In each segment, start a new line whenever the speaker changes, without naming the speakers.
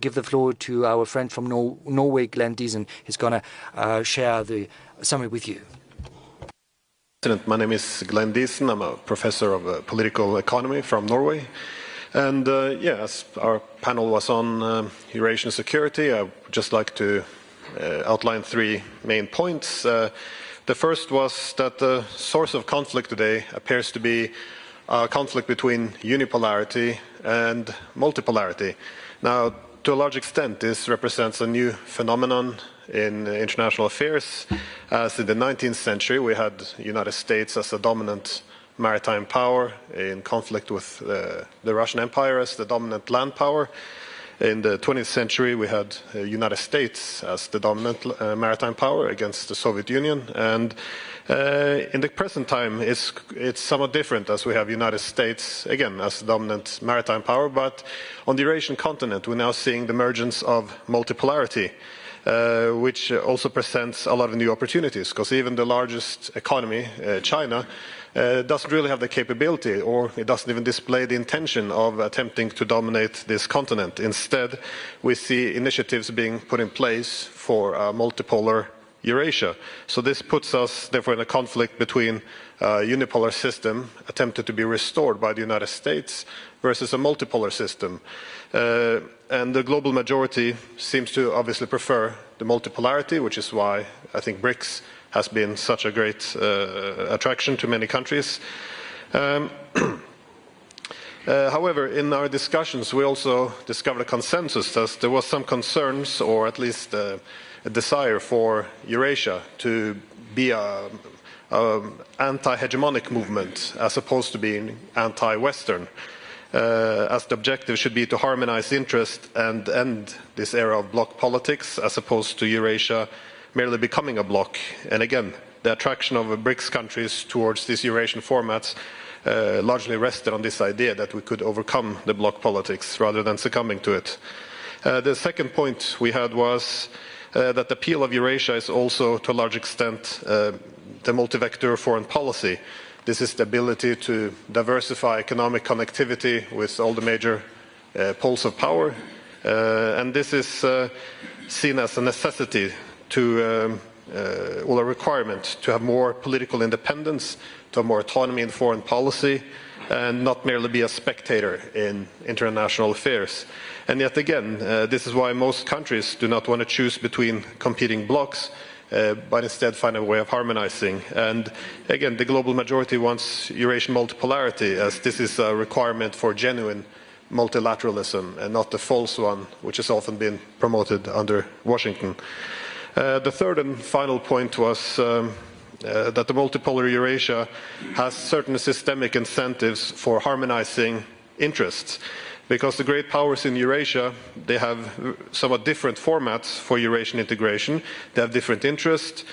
Give the floor to our friend from Norway, Glenn. He's going to share the summary with you.
My name is Glenn. I'm a professor of political economy from Norway. And as our panel was on Eurasian security, I would just like to outline three main points. The first was that the source of conflict today appears to be a conflict between unipolarity and multipolarity. Now, to a large extent, this represents a new phenomenon in international affairs. As in the 19th century, we had the United States as a dominant maritime power in conflict with the Russian Empire as the dominant land power. In the 20th century, we had the United States as the dominant maritime power against the Soviet Union. And in the present time, it's somewhat different, as we have United States, again, as the dominant maritime power. But on the Eurasian continent, we're now seeing the emergence of multipolarity, which also presents a lot of new opportunities, because even the largest economy, China, doesn't really have the capability, or it doesn't even display the intention of attempting to dominate this continent. Instead, we see initiatives being put in place for a multipolar Eurasia. So this puts us, therefore, in a conflict between a unipolar system attempted to be restored by the United States versus a multipolar system. And the global majority seems to obviously prefer the multipolarity, which is why I think BRICS has been such a great attraction to many countries. However, in our discussions, we also discovered a consensus that there was some concerns, or at least a desire for Eurasia to be an anti-hegemonic movement as opposed to being anti-Western, as the objective should be to harmonize interest and end this era of bloc politics as opposed to Eurasia merely becoming a bloc. And again, the attraction of BRICS countries towards these Eurasian formats largely rested on this idea that we could overcome the bloc politics rather than succumbing to it. The second point we had was that the appeal of Eurasia is also, to a large extent, the multi-vector foreign policy. This is the ability to diversify economic connectivity with all the major poles of power. And this is seen as a necessity to, or a requirement to have more political independence, to have more autonomy in foreign policy, and not merely be a spectator in international affairs. And yet again, this is why most countries do not want to choose between competing blocs, but instead find a way of harmonizing. And again, the global majority wants Eurasian multipolarity, as this is a requirement for genuine multilateralism and not the false one, which has often been promoted under Washington. The third and final point was that the multipolar Eurasia has certain systemic incentives for harmonizing interests. Because the great powers in Eurasia, they have somewhat different formats for Eurasian integration. They have different interests.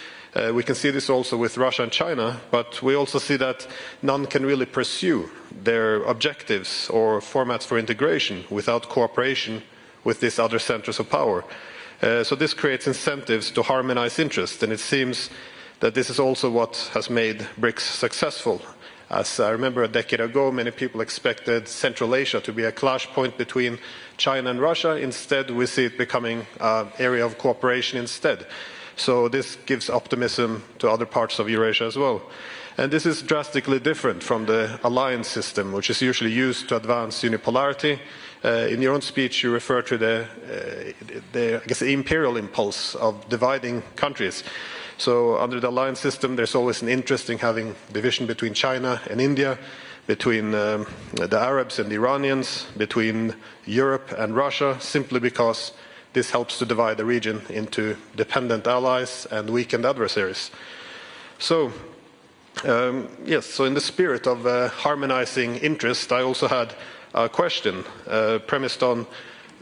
We can see this also with Russia and China, but we also see that none can really pursue their objectives or formats for integration without cooperation with these other centers of power. So this creates incentives to harmonize interests, and it seems that this is also what has made BRICS successful. As I remember a decade ago, many people expected Central Asia to be a clash point between China and Russia. Instead, we see it becoming an area of cooperation instead. So this gives optimism to other parts of Eurasia as well. And this is drastically different from the alliance system, which is usually used to advance unipolarity. In your own speech, you refer to the imperial impulse of dividing countries. So under the alliance system, there's always an interest in having division between China and India, between the Arabs and the Iranians, between Europe and Russia, simply because this helps to divide the region into dependent allies and weakened adversaries. So, so in the spirit of harmonizing interest, I also had a question premised on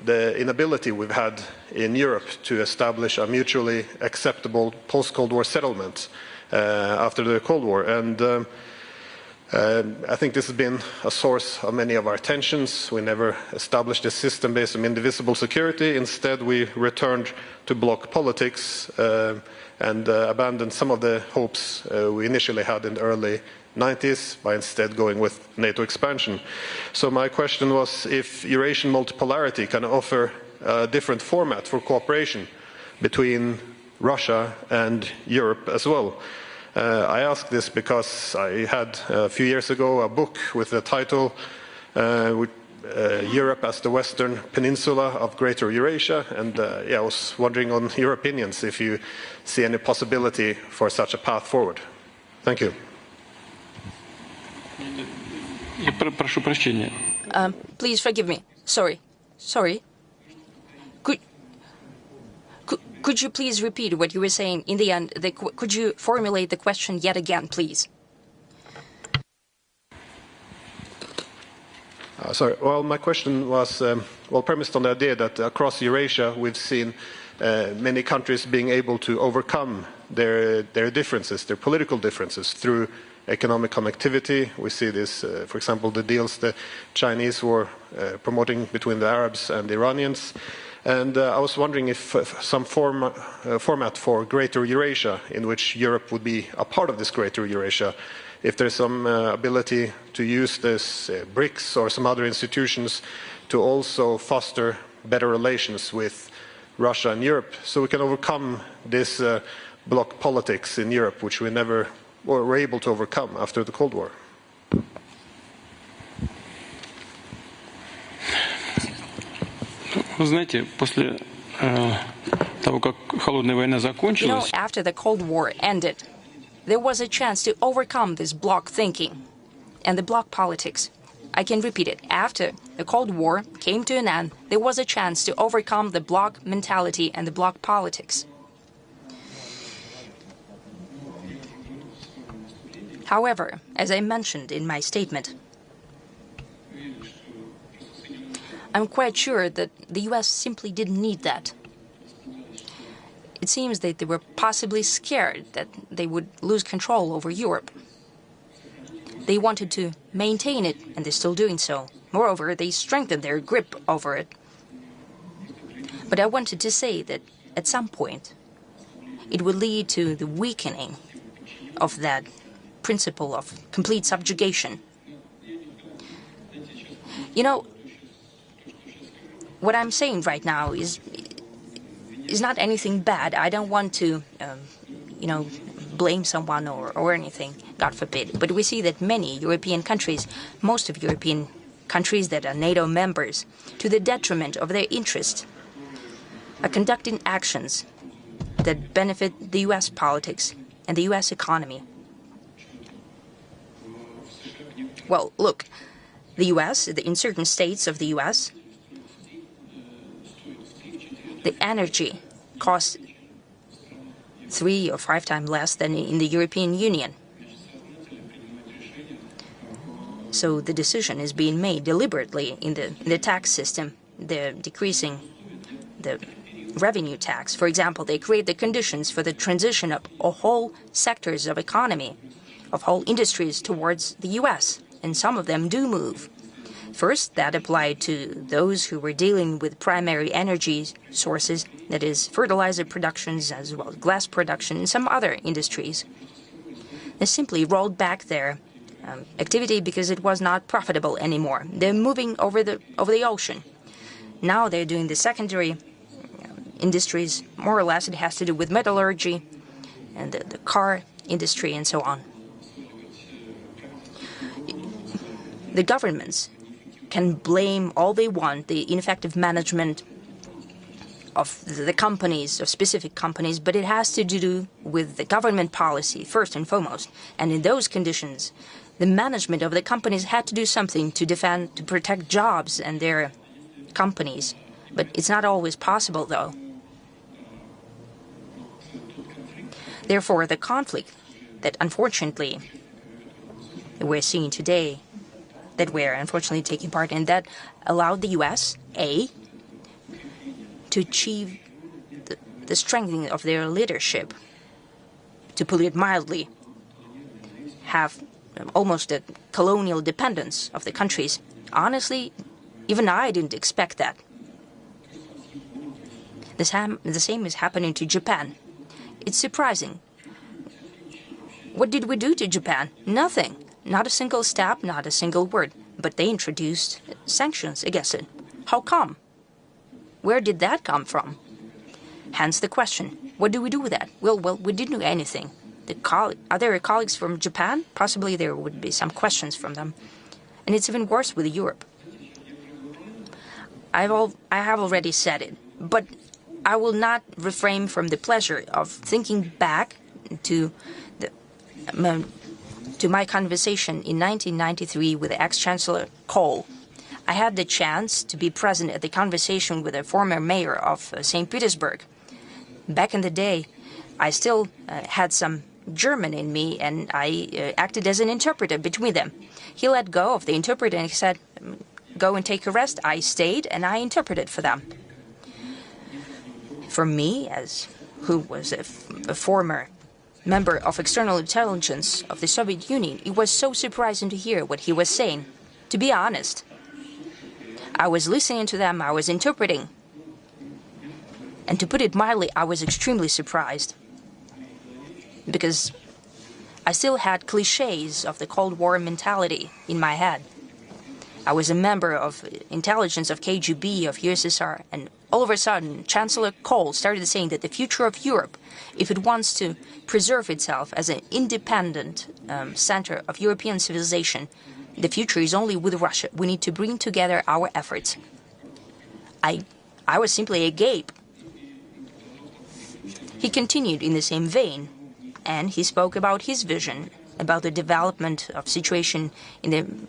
the inability we've had in Europe to establish a mutually acceptable post-Cold War settlement after the Cold War. And I think this has been a source of many of our tensions. We never established a system based on indivisible security. Instead, we returned to bloc politics and abandoned some of the hopes we initially had in the early 90s by instead going with NATO expansion. So my question was if Eurasian multipolarity can offer a different format for cooperation between Russia and Europe as well. I ask this because I had a few years ago a book with the title Europe as the Western Peninsula of Greater Eurasia, and I was wondering on your opinions if you see any possibility for such a path forward. Thank you.
Please forgive me. Sorry. Could you please repeat what you were saying in the end? Could you formulate the question yet again, please?
Sorry. Well, my question was premised on the idea that across Eurasia we've seen many countries being able to overcome their differences, their political differences, through economic connectivity. We see this, for example, the deals the Chinese were promoting between the Arabs and the Iranians. And I was wondering if some format for Greater Eurasia, in which Europe would be a part of this Greater Eurasia, if there's some ability to use this BRICS or some other institutions to also foster better relations with Russia and Europe, so we can overcome this bloc politics in Europe, which we never were able to overcome after the Cold War.
Вы знаете, после того, как холодная война закончилась,
after the Cold War ended, there was a chance to overcome this bloc thinking and the bloc politics. I can repeat it. After the Cold War came to an end, there was a chance to overcome the bloc mentality and the bloc politics. However, as I mentioned in my statement, I'm quite sure that the US simply didn't need that. It seems that they were possibly scared that they would lose control over Europe. They wanted to maintain it, and they're still doing so. Moreover, they strengthened their grip over it. But I wanted to say that at some point, it would lead to the weakening of that principle of complete subjugation. You know, what I'm saying right now is not anything bad. I don't want to, blame someone or anything, God forbid. But we see that many European countries, most of European countries that are NATO members, to the detriment of their interest, are conducting actions that benefit the US politics and the US economy. Well, look, the US, in certain states of the US, the energy costs 3 or 5 times less than in the European Union. So the decision is being made deliberately in the tax system. They're decreasing the revenue tax. For example, they create the conditions for the transition of whole sectors of economy, of whole industries towards the US, and some of them do move. First, that applied to those who were dealing with primary energy sources, that is, fertilizer productions as well as glass production and some other industries. They simply rolled back their activity because it was not profitable anymore. They're moving over the ocean. Now they're doing the secondary industries. More or less, it has to do with metallurgy and the car industry and so on. The governments can blame all they want, the ineffective management of the companies, of specific companies, but it has to do with the government policy, first and foremost. And in those conditions, the management of the companies had to do something to defend, to protect jobs and their companies. But it's not always possible, though. Therefore, the conflict that unfortunately we're seeing today, that we're unfortunately taking part in, that allowed the US, to achieve the strengthening of their leadership, to put it mildly, have almost a colonial dependence of the countries. Honestly, even I didn't expect that. The same is happening to Japan. It's surprising. What did we do to Japan? Nothing. Not a single step, not a single word. But they introduced sanctions against it. How come? Where did that come from? Hence the question, what do we do with that? Well, we didn't do anything. Are there colleagues from Japan? Possibly there would be some questions from them. And it's even worse with Europe. I have already said it, but I will not refrain from the pleasure of thinking back to my conversation in 1993 with ex-Chancellor Kohl. I had the chance to be present at the conversation with a former mayor of St. Petersburg. Back in the day, I still had some German in me, and I acted as an interpreter between them. He let go of the interpreter and he said, "Go and take a rest." I stayed and I interpreted for them. For me, who was a former member of external intelligence of the Soviet Union, it was so surprising to hear what he was saying. To be honest, I was listening to them, I was interpreting. And to put it mildly, I was extremely surprised. Because I still had cliches of the Cold War mentality in my head. I was a member of intelligence of KGB, of USSR, and all of a sudden, Chancellor Kohl started saying that the future of Europe, if it wants to preserve itself as an independent center of European civilization, the future is only with Russia. We need to bring together our efforts. I was simply agape. He continued in the same vein, and he spoke about his vision, about the development of situation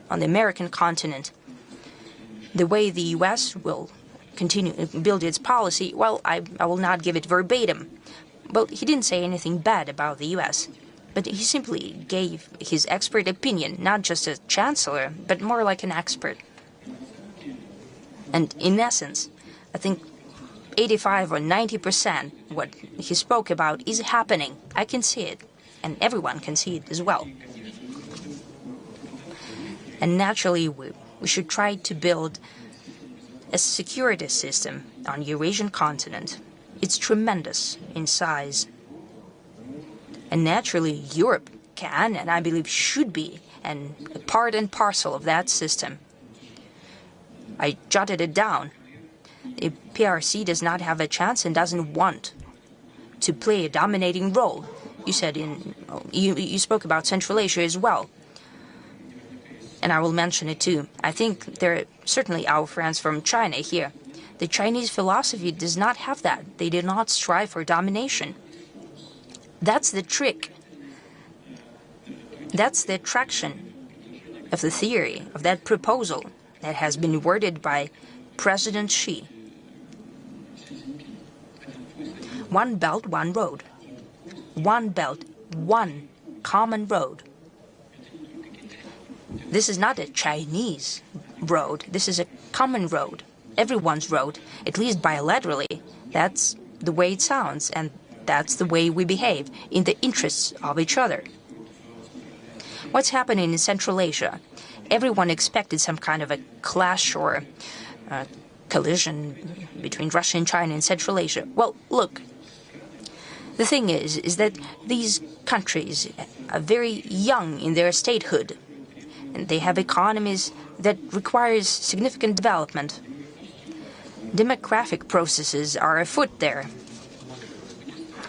on the American continent, the way the U.S. will continue to build its policy. Well, I will not give it verbatim. Well, he didn't say anything bad about the U.S., but he simply gave his expert opinion, not just a chancellor, but more like an expert. And in essence, I think 85 or 90% what he spoke about is happening. I can see it, and everyone can see it as well. And naturally, we should try to build a security system on Eurasian continent. It's tremendous in size. And naturally, Europe can, and I believe should be, a part and parcel of that system. I jotted it down. The PRC does not have a chance and doesn't want to play a dominating role. You said you spoke about Central Asia as well. And I will mention it too. I think there are certainly our friends from China here. The Chinese philosophy does not have that. They do not strive for domination. That's the trick. That's the attraction of the theory, of that proposal that has been worded by President Xi. One belt, one road. One belt, one common road. This is not a Chinese road. This is a common road. Everyone's road, at least bilaterally. That's the way it sounds, and that's the way we behave, in the interests of each other. What's happening in Central Asia? Everyone expected some kind of a clash or collision between Russia and China in Central Asia. Well, look, the thing is that these countries are very young in their statehood, and they have economies that requires significant development. Demographic processes are afoot there.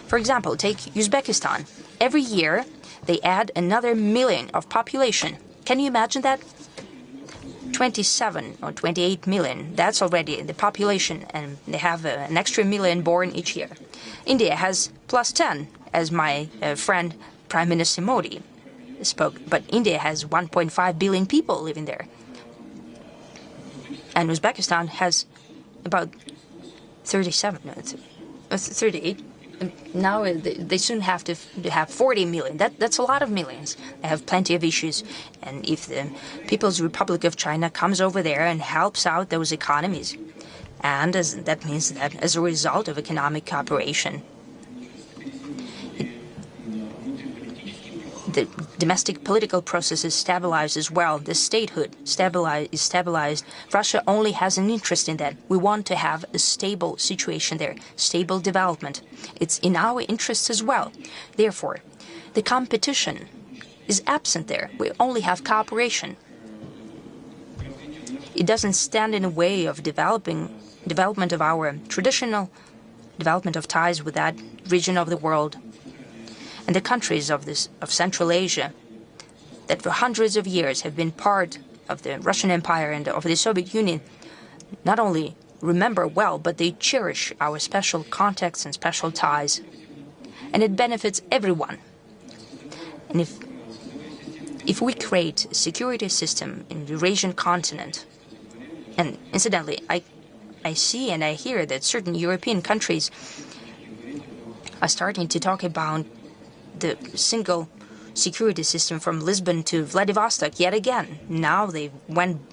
For example, take Uzbekistan. Every year, they add another million of population. Can you imagine that? 27 or 28 million, that's already the population, and they have an extra million born each year. India has plus 10, as my friend Prime Minister Modi spoke, but India has 1.5 billion people living there. And Uzbekistan has about 38. Now they soon have to have 40 million. That's a lot of millions. They have plenty of issues. And if the People's Republic of China comes over there and helps out those economies, and that means that as a result of economic cooperation, the domestic political processes stabilize as well. The statehood is stabilized. Russia only has an interest in that. We want to have a stable situation there, stable development. It's in our interests as well. Therefore, the competition is absent there. We only have cooperation. It doesn't stand in the way of developing development of our traditional development of ties with that region of the world. And the countries of Central Asia that for hundreds of years have been part of the Russian Empire and of the Soviet Union not only remember well, but they cherish our special contacts and special ties. And it benefits everyone. And if we create a security system in the Eurasian continent, and incidentally, I see and I hear that certain European countries are starting to talk about the single security system from Lisbon to Vladivostok yet again. Now they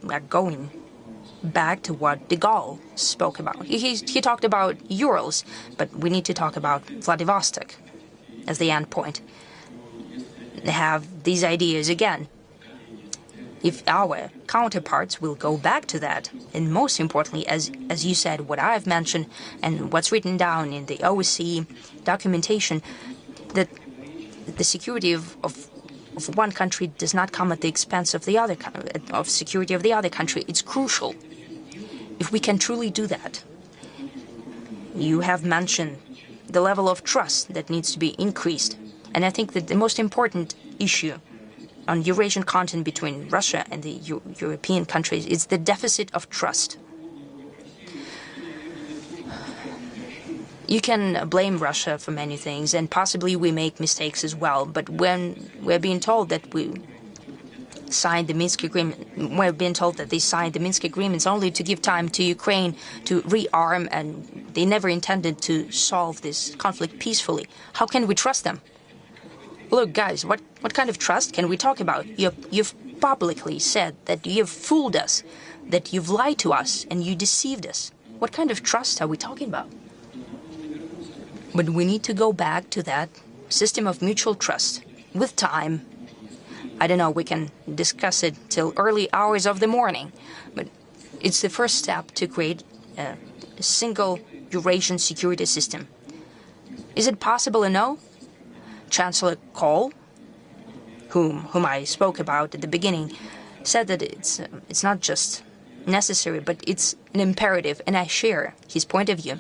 are going back to what de Gaulle spoke about. He talked about Urals, but we need to talk about Vladivostok as the end point. They have these ideas again. If our counterparts will go back to that, and most importantly, as you said, what I've mentioned and what's written down in the OSCE documentation, that the security of one country does not come at the expense of the other, of security of the other country. It's crucial. If we can truly do that, you have mentioned the level of trust that needs to be increased. And I think that the most important issue on Eurasian continent between Russia and the European countries is the deficit of trust. You can blame Russia for many things, and possibly we make mistakes as well, but when we're being told that we signed the Minsk agreement, we're being told that they signed the Minsk agreements only to give time to Ukraine to rearm, and they never intended to solve this conflict peacefully. How can we trust them? Look, guys, what kind of trust can we talk about? You've publicly said that you've fooled us, that you've lied to us, and you deceived us. What kind of trust are we talking about? But we need to go back to that system of mutual trust with time. I don't know, we can discuss it till early hours of the morning, but it's the first step to create a single Eurasian security system. Is it possible or no? Chancellor Kohl, whom I spoke about at the beginning, said that it's not just necessary, but it's an imperative, and I share his point of view.